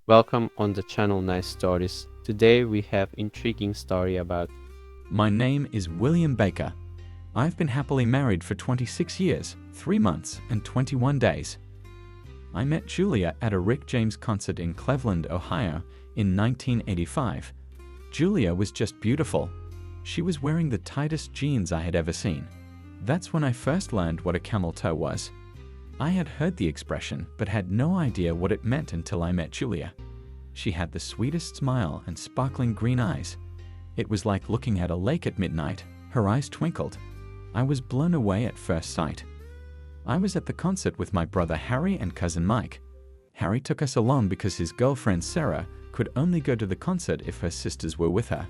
Welcome on the channel Nice Stories. Today we have intriguing story about My name is William Baker. I've been happily married for 26 years, 3 months, and 21 days. I met Julia at a Rick James concert in Cleveland, Ohio in 1985. Julia was just beautiful. She was wearing the tightest jeans I had ever seen. That's when I first learned what a camel toe was. I had heard the expression, but had no idea what it meant until I met Julia. She had the sweetest smile and sparkling green eyes. It was like looking at a lake at midnight. Her eyes twinkled. I was blown away at first sight. I was at the concert with my brother Harry and cousin Mike. Harry took us along because his girlfriend Sarah could only go to the concert if her sisters were with her.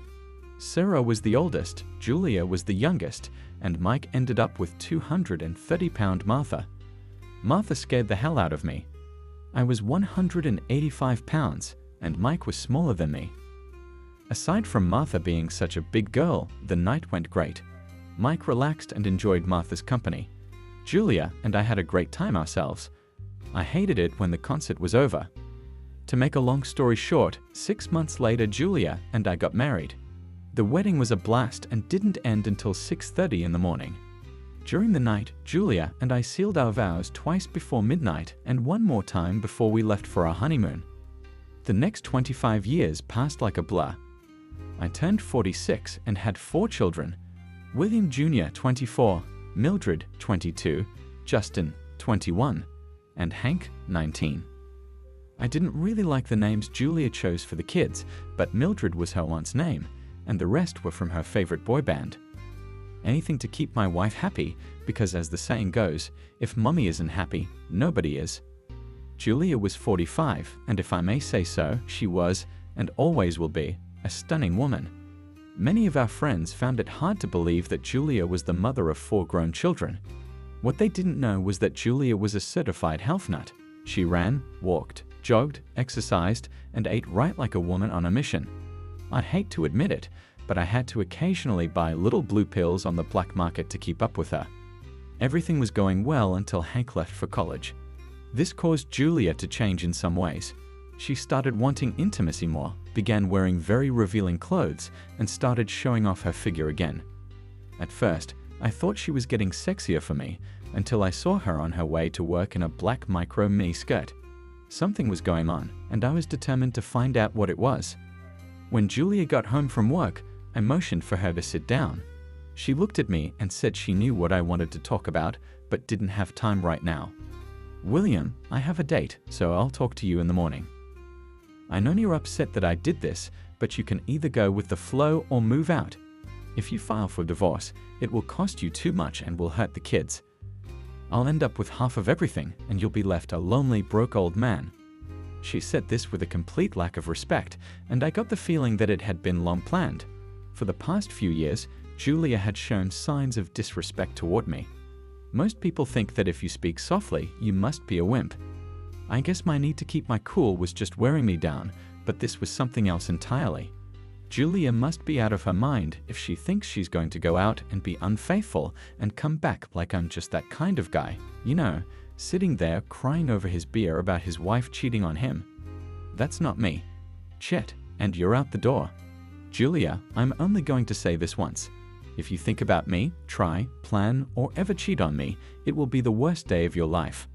Sarah was the oldest, Julia was the youngest, and Mike ended up with 230-pound Martha. Martha scared the hell out of me. I was 185 pounds, and Mike was smaller than me. Aside from Martha being such a big girl, the night went great. Mike relaxed and enjoyed Martha's company. Julia and I had a great time ourselves. I hated it when the concert was over. To make a long story short, 6 months later Julia and I got married. The wedding was a blast and didn't end until 6:30 in the morning. During the night, Julia and I sealed our vows twice before midnight and one more time before we left for our honeymoon. The next 25 years passed like a blur. I turned 46 and had 4 children: William Jr. 24, Mildred 22, Justin 21, and Hank 19. I didn't really like the names Julia chose for the kids, but Mildred was her aunt's name, and the rest were from her favorite boy band. Anything to keep my wife happy, because as the saying goes, if mommy isn't happy, nobody is. Julia was 45, and if I may say so, she was, and always will be, a stunning woman. Many of our friends found it hard to believe that Julia was the mother of 4 grown children. What they didn't know was that Julia was a certified health nut. She ran, walked, jogged, exercised, and ate right like a woman on a mission. I hate to admit it, but I had to occasionally buy little blue pills on the black market to keep up with her. Everything was going well until Hank left for college. This caused Julia to change in some ways. She started wanting intimacy more, began wearing very revealing clothes, and started showing off her figure again. At first, I thought she was getting sexier for me, until I saw her on her way to work in a black micro mini skirt. Something was going on, and I was determined to find out what it was. When Julia got home from work, I motioned for her to sit down. She looked at me and said she knew what I wanted to talk about, but didn't have time right now. "William, I have a date, so I'll talk to you in the morning. I know you're upset that I did this, but you can either go with the flow or move out. If you file for divorce, it will cost you too much and will hurt the kids. I'll end up with half of everything, and you'll be left a lonely, broke old man." She said this with a complete lack of respect, and I got the feeling that it had been long planned. For the past few years, Julia had shown signs of disrespect toward me. Most people think that if you speak softly, you must be a wimp. I guess my need to keep my cool was just wearing me down, but this was something else entirely. Julia must be out of her mind if she thinks she's going to go out and be unfaithful and come back like I'm just that kind of guy, sitting there crying over his beer about his wife cheating on him. That's not me. Shit, and you're out the door. Julia, I'm only going to say this once. If you think about me, try, plan, or ever cheat on me, it will be the worst day of your life.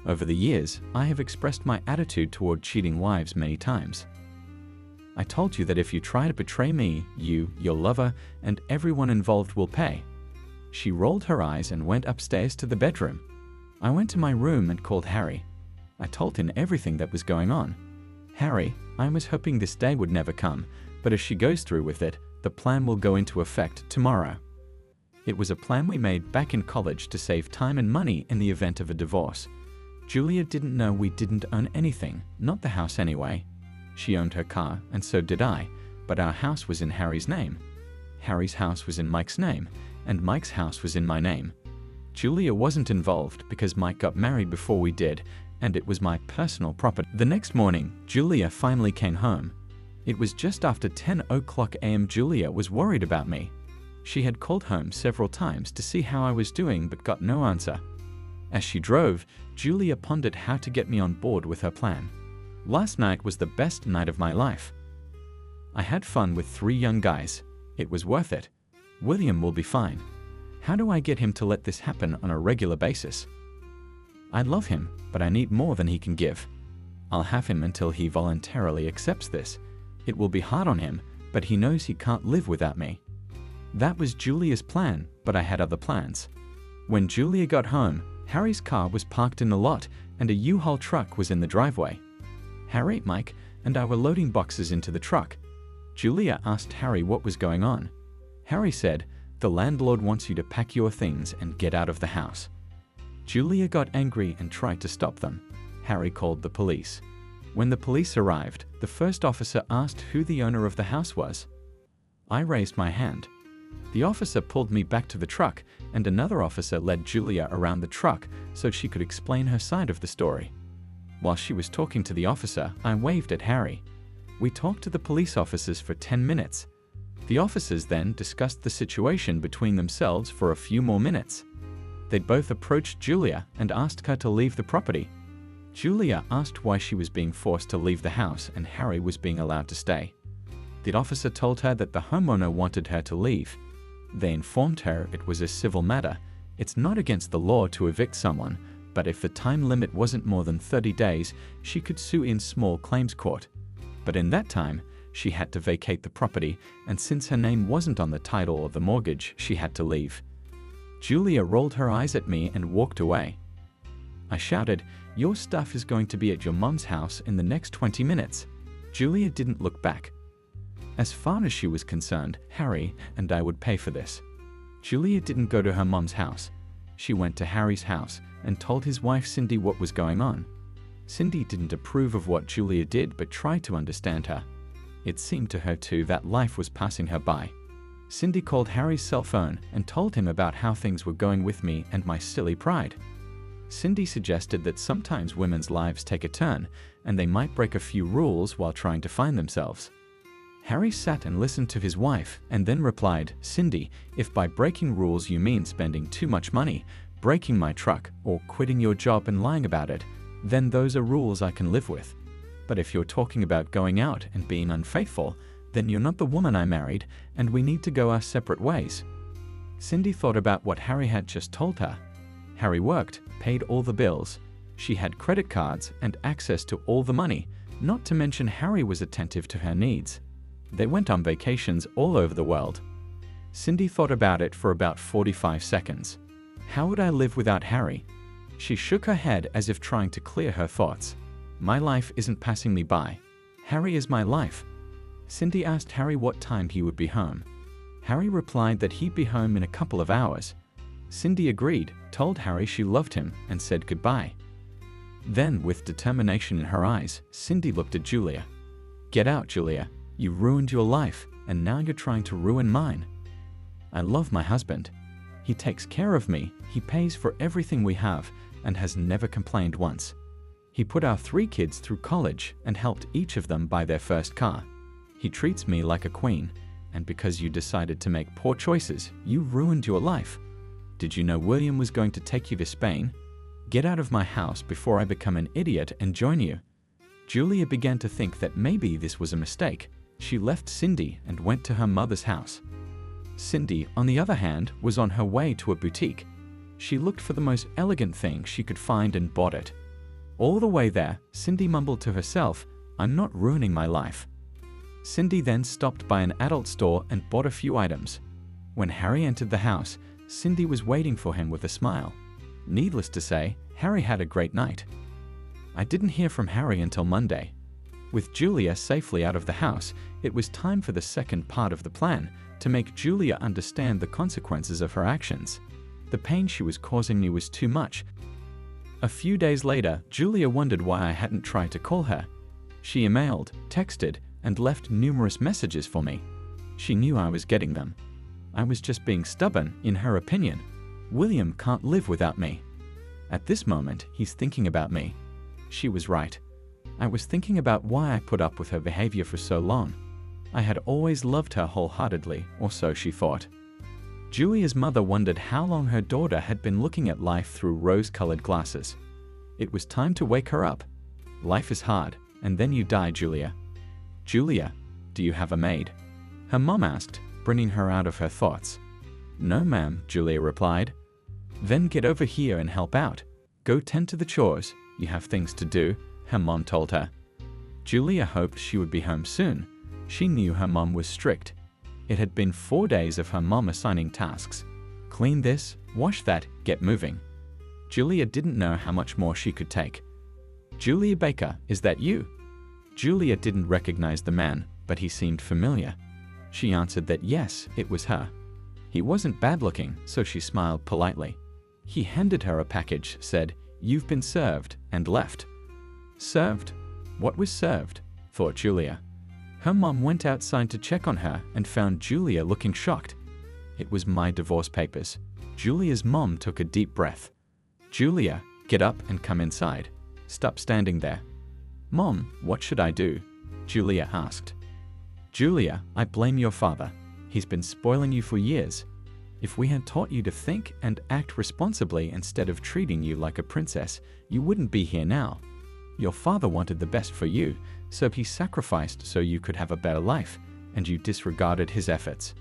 Over the years, I have expressed my attitude toward cheating wives many times. I told you that if you try to betray me, you, your lover, and everyone involved will pay. She rolled her eyes and went upstairs to the bedroom. I went to my room and called Harry. I told him everything that was going on. "Harry, I was hoping this day would never come, but if she goes through with it, the plan will go into effect tomorrow." It was a plan we made back in college to save time and money in the event of a divorce. Julia didn't know we didn't own anything, not the house anyway. She owned her car, and so did I, but our house was in Harry's name. Harry's house was in Mike's name, and Mike's house was in my name. Julia wasn't involved because Mike got married before we did, and it was my personal property. The next morning, Julia finally came home. It was just after 10 a.m. Julia was worried about me. She had called home several times to see how I was doing but got no answer. As she drove, Julia pondered how to get me on board with her plan. Last night was the best night of my life. I had fun with 3 young guys. It was worth it. William will be fine. How do I get him to let this happen on a regular basis? I love him, but I need more than he can give. I'll have him until he voluntarily accepts this. It will be hard on him, but he knows he can't live without me. That was Julia's plan, but I had other plans. When Julia got home, Harry's car was parked in the lot and a U-Haul truck was in the driveway. Harry, Mike, and I were loading boxes into the truck. Julia asked Harry what was going on. Harry said, "The landlord wants you to pack your things and get out of the house." Julia got angry and tried to stop them. Harry called the police. When the police arrived, the first officer asked who the owner of the house was. I raised my hand. The officer pulled me back to the truck, and another officer led Julia around the truck so she could explain her side of the story. While she was talking to the officer, I waved at Harry. We talked to the police officers for 10 minutes. The officers then discussed the situation between themselves for a few more minutes. They both approached Julia and asked her to leave the property. Julia asked why she was being forced to leave the house and Harry was being allowed to stay. The officer told her that the homeowner wanted her to leave. They informed her it was a civil matter. It's not against the law to evict someone, but if the time limit wasn't more than 30 days, she could sue in small claims court. But in that time, she had to vacate the property, and since her name wasn't on the title or the mortgage, she had to leave. Julia rolled her eyes at me and walked away. I shouted, "Your stuff is going to be at your mom's house in the next 20 minutes. Julia didn't look back. As far as she was concerned, Harry and I would pay for this. Julia didn't go to her mom's house. She went to Harry's house and told his wife Cindy what was going on. Cindy didn't approve of what Julia did but tried to understand her. It seemed to her too that life was passing her by. Cindy called Harry's cell phone and told him about how things were going with me and my silly pride. Cindy suggested that sometimes women's lives take a turn and they might break a few rules while trying to find themselves. Harry sat and listened to his wife and then replied, "Cindy, if by breaking rules you mean spending too much money, breaking my truck, or quitting your job and lying about it, then those are rules I can live with. But if you're talking about going out and being unfaithful, then you're not the woman I married and we need to go our separate ways." Cindy thought about what Harry had just told her. Harry worked, paid all the bills. She had credit cards and access to all the money, not to mention Harry was attentive to her needs. They went on vacations all over the world. Cindy thought about it for about 45 seconds. How would I live without Harry? She shook her head as if trying to clear her thoughts. My life isn't passing me by. Harry is my life. Cindy asked Harry what time he would be home. Harry replied that he'd be home in a couple of hours. Cindy agreed, told Harry she loved him, and said goodbye. Then, with determination in her eyes, Cindy looked at Julia. "Get out, Julia. You ruined your life, and now you're trying to ruin mine. I love my husband. He takes care of me, he pays for everything we have, and has never complained once. He put our 3 kids through college and helped each of them buy their first car. He treats me like a queen, and because you decided to make poor choices, you ruined your life. Did you know William was going to take you to Spain? Get out of my house before I become an idiot and join you." Julia began to think that maybe this was a mistake. She left Cindy and went to her mother's house. Cindy, on the other hand, was on her way to a boutique. She looked for the most elegant thing she could find and bought it. All the way there, Cindy mumbled to herself, "I'm not ruining my life." Cindy then stopped by an adult store and bought a few items. When Harry entered the house, Cindy was waiting for him with a smile. Needless to say, Harry had a great night. I didn't hear from Harry until Monday. With Julia safely out of the house, it was time for the second part of the plan, to make Julia understand the consequences of her actions. The pain she was causing me was too much. A few days later, Julia wondered why I hadn't tried to call her. She emailed, texted, and left numerous messages for me. She knew I was getting them. I was just being stubborn, in her opinion. William can't live without me. At this moment, he's thinking about me. She was right. I was thinking about why I put up with her behavior for so long. I had always loved her wholeheartedly, or so she thought. Julia's mother wondered how long her daughter had been looking at life through rose-colored glasses. It was time to wake her up. Life is hard. and then you die, Julia. Julia, do you have a maid? Her mom asked, bringing her out of her thoughts. No, ma'am, Julia replied. Then get over here and help out. Go tend to the chores. You have things to do, her mom told her. Julia hoped she would be home soon. She knew her mom was strict. It had been 4 days of her mom assigning tasks. Clean this, wash that, get moving. Julia didn't know how much more she could take. Julia Baker, is that you? Julia didn't recognize the man, but he seemed familiar. She answered that yes, it was her. He wasn't bad looking, so she smiled politely. He handed her a package, said, "You've been served," and left. Served? What was served? Thought Julia. Her mom went outside to check on her and found Julia looking shocked. It was my divorce papers. Julia's mom took a deep breath. Julia, get up and come inside. Stop standing there. Mom, what should I do? Julia asked. Julia, I blame your father. He's been spoiling you for years. If we had taught you to think and act responsibly instead of treating you like a princess, you wouldn't be here now. Your father wanted the best for you, so he sacrificed so you could have a better life, and you disregarded his efforts.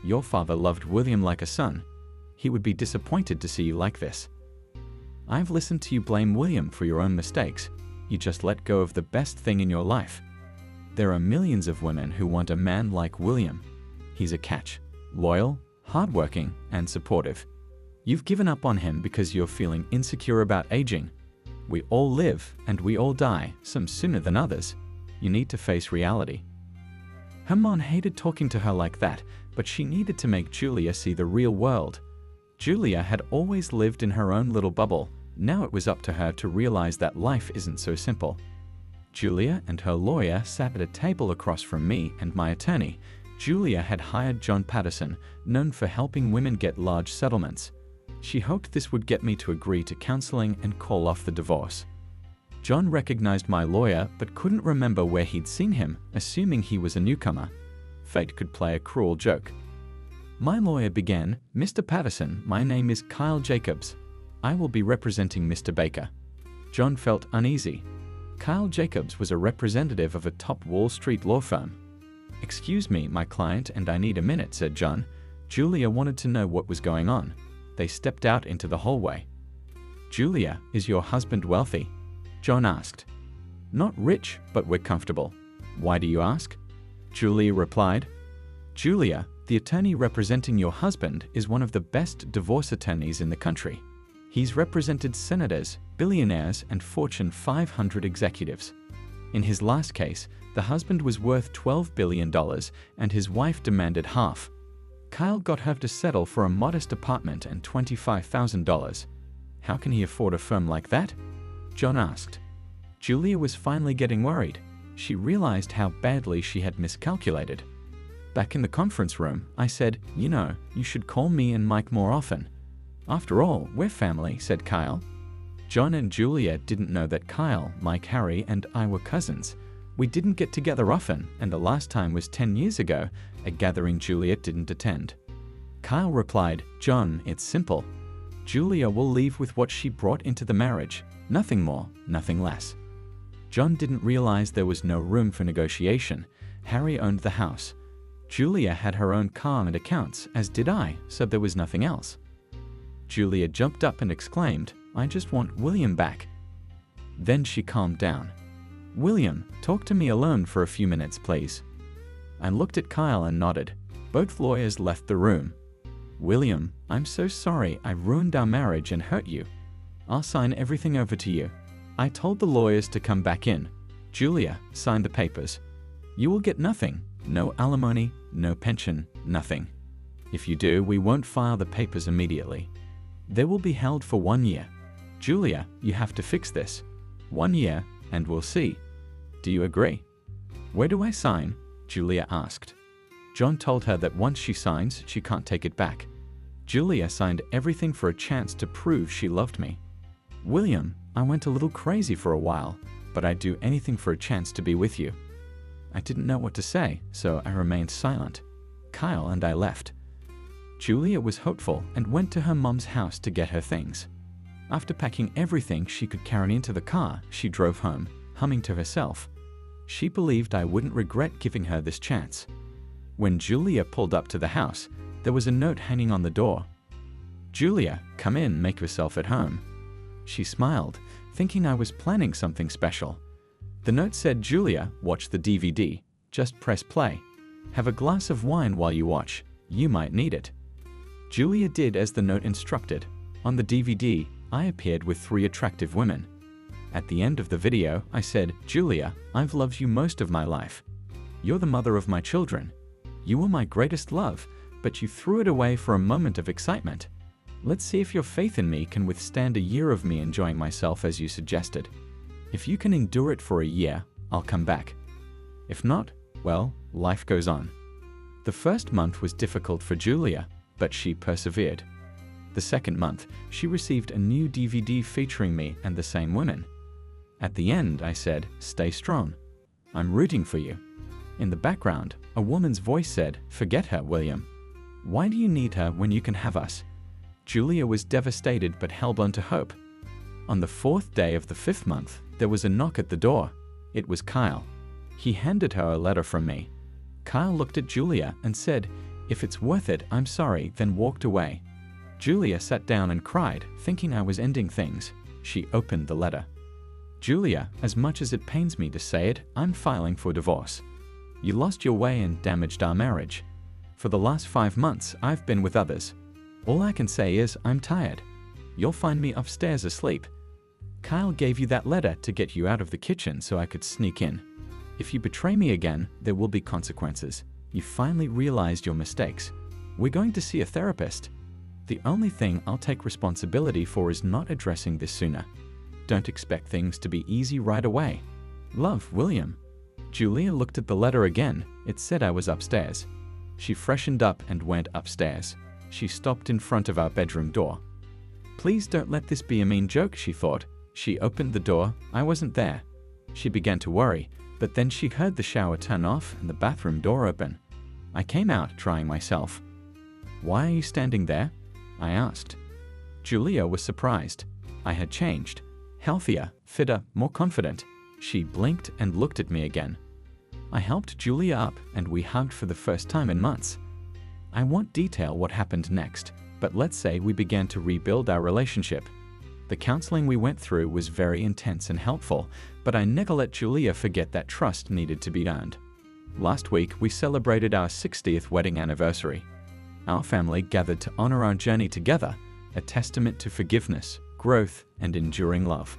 Your father loved William like a son. He would be disappointed to see you like this. I've listened to you blame William for your own mistakes. You just let go of the best thing in your life. There are millions of women who want a man like William. He's a catch, loyal, hardworking, and supportive. You've given up on him because you're feeling insecure about aging. We all live and we all die, some sooner than others. You need to face reality. Her mom hated talking to her like that, but she needed to make Julia see the real world. Julia had always lived in her own little bubble. Now it was up to her to realize that life isn't so simple. Julia and her lawyer sat at a table across from me and my attorney. Julia had hired John Patterson, known for helping women get large settlements. She hoped this would get me to agree to counseling and call off the divorce. John recognized my lawyer but couldn't remember where he'd seen him, assuming he was a newcomer. Fate could play a cruel joke. My lawyer began, "Mr. Patterson, my name is Kyle Jacobs. I will be representing Mr. Baker." John felt uneasy. Kyle Jacobs was a representative of a top Wall Street law firm. "Excuse me, my client, and I need a minute," said John. Julia wanted to know what was going on. They stepped out into the hallway. "Julia, is your husband wealthy?" John asked. "Not rich, but we're comfortable." "Why do you ask?" Julia replied. "Julia, the attorney representing your husband is one of the best divorce attorneys in the country. He's represented senators, billionaires, and Fortune 500 executives. In his last case, the husband was worth $12 billion and his wife demanded half. Kyle got her to settle for a modest apartment and $25,000. How can he afford a firm like that?" John asked. Julia was finally getting worried. She realized how badly she had miscalculated. Back in the conference room, I said, "You should call me and Mike more often." "After all, we're family," said Kyle. John and Julia didn't know that Kyle, Mike, Harry, and I were cousins. We didn't get together often, and the last time was 10 years ago, a gathering Julia didn't attend. Kyle replied, "John, it's simple. Julia will leave with what she brought into the marriage. Nothing more, nothing less." John didn't realize there was no room for negotiation. Harry owned the house. Julia had her own car and accounts, as did I, so there was nothing else. Julia jumped up and exclaimed, "I just want William back." Then she calmed down. "William, talk to me alone for a few minutes, please." I looked at Kyle and nodded. Both lawyers left the room. "William, I'm so sorry I ruined our marriage and hurt you. I'll sign everything over to you." I told the lawyers to come back in. "Julia, sign the papers. You will get nothing. No alimony, no pension, nothing. If you do, we won't file the papers immediately. They will be held for 1 year. Julia, you have to fix this. 1 year, and we'll see. Do you agree?" "Where do I sign?" Julia asked. John told her that once she signs, she can't take it back. Julia signed everything for a chance to prove she loved me. "William, I went a little crazy for a while, but I'd do anything for a chance to be with you." I didn't know what to say, so I remained silent. Kyle and I left. Julia was hopeful and went to her mom's house to get her things. After packing everything she could carry into the car, she drove home, humming to herself, She believed I wouldn't regret giving her this chance. When Julia pulled up to the house, there was a note hanging on the door. "Julia, come in, make yourself at home." She smiled, thinking I was planning something special. The note said, "Julia, watch the DVD. Just press play. Have a glass of wine while you watch. You might need it." Julia did as the note instructed. On the DVD, I appeared with 3 attractive women. At the end of the video, I said, "Julia, I've loved you most of my life. You're the mother of my children. You were my greatest love, but you threw it away for a moment of excitement. Let's see if your faith in me can withstand a year of me enjoying myself as you suggested. If you can endure it for a year, I'll come back. If not, well, life goes on." The first month was difficult for Julia, but she persevered. The second month, she received a new DVD featuring me and the same women. At the end, I said, "Stay strong. I'm rooting for you." In the background, a woman's voice said, "Forget her, William. Why do you need her when you can have us?" Julia was devastated but held on to hope. On the 4th day of the 5th month, there was a knock at the door. It was Kyle. He handed her a letter from me. Kyle looked at Julia and said, "If it's worth it, I'm sorry," then walked away. Julia sat down and cried, thinking I was ending things. She opened the letter. "Julia, as much as it pains me to say it, I'm filing for divorce. You lost your way and damaged our marriage. For the last 5 months, I've been with others. All I can say is I'm tired. You'll find me upstairs asleep. Kyle gave you that letter to get you out of the kitchen so I could sneak in. If you betray me again, there will be consequences. You finally realized your mistakes. We're going to see a therapist. The only thing I'll take responsibility for is not addressing this sooner. Don't expect things to be easy right away. Love, William." Julia looked at the letter again. It said I was upstairs. She freshened up and went upstairs. She stopped in front of our bedroom door. "Please don't let this be a mean joke," she thought. She opened the door. I wasn't there. She began to worry, but then she heard the shower turn off and the bathroom door open. I came out, trying myself. "Why are you standing there?" I asked. Julia was surprised. I had changed. Healthier, fitter, more confident. She blinked and looked at me again. I helped Julia up and we hugged for the first time in months. I won't detail what happened next, but let's say we began to rebuild our relationship. The counseling we went through was very intense and helpful, but I never let Julia forget that trust needed to be earned. Last week, we celebrated our 60th wedding anniversary. Our family gathered to honor our journey together, a testament to forgiveness, growth, and enduring love.